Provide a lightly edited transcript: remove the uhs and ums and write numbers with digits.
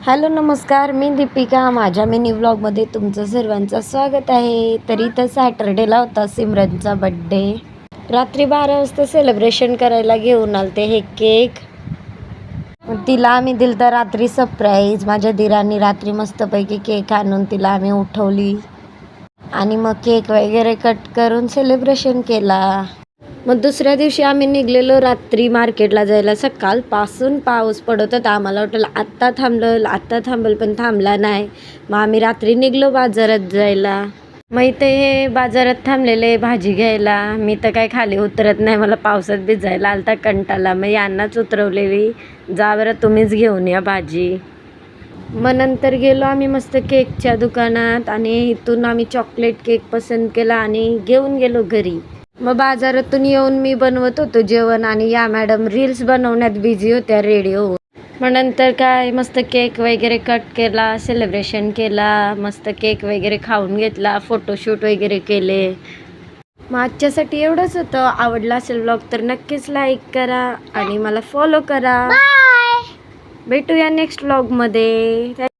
Hello नमस्कार, मी दीपिका. माझ्या mini व्लॉगमध्ये तुमचं सर्वांचं स्वागत आहे. तर इथं सॅटर्डेला होता सिमरनचा बड्डे. रात्री 12 वाजता सेलिब्रेशन करायला घेऊन आलते हे केक. तिला आम्ही दिलता रात्री सरप्राईज. माझ्या दिरांनी रात्री मस्तपैकी केक आणून तिला आम्ही उठवली आणि मग केक वगैरे कट करून सेलिब्रेशन केला. मग दुसऱ्या दिवशी आम्ही निघलेलो रात्री मार्केटला जायला. सकाळपासून पाऊस पडत होता. आम्हाला वाटलं आत्ता थांबल पण थांबला नाही. मग आम्ही रात्री निघलो बाजारात जायला. मग इथे हे बाजारात थांबलेले भाजी घ्यायला. मी तर काय खाली उतरत नाही, मला पावसात भिजायला आलता कंटाळा. मग यांनाच उतरवलेली, जा बरं तुम्हीच घेऊन या भाजी. मग नंतर गेलो आम्ही मस्त केकच्या दुकानात आणि इथून आम्ही चॉकलेट केक पसंत केला आणि घेऊन गेलो घरी. मग बाजारातून येऊन मी बनवत होतो जेवण आणि या मॅडम रील्स बनवण्यात बिझी होत्या रेडी होऊन. मग नंतर काय मस्त केक वगैरे कट केला, सेलिब्रेशन केला, मस्त केक वगैरे खाऊन घेतला, फोटोशूट वगैरे केले. मग आजच्यासाठी एवढंच होतं. आवडला असेल व्लॉग तर नक्कीच लाईक करा आणि मला फॉलो करा. भेटूया नेक्स्ट व्लॉगमध्ये.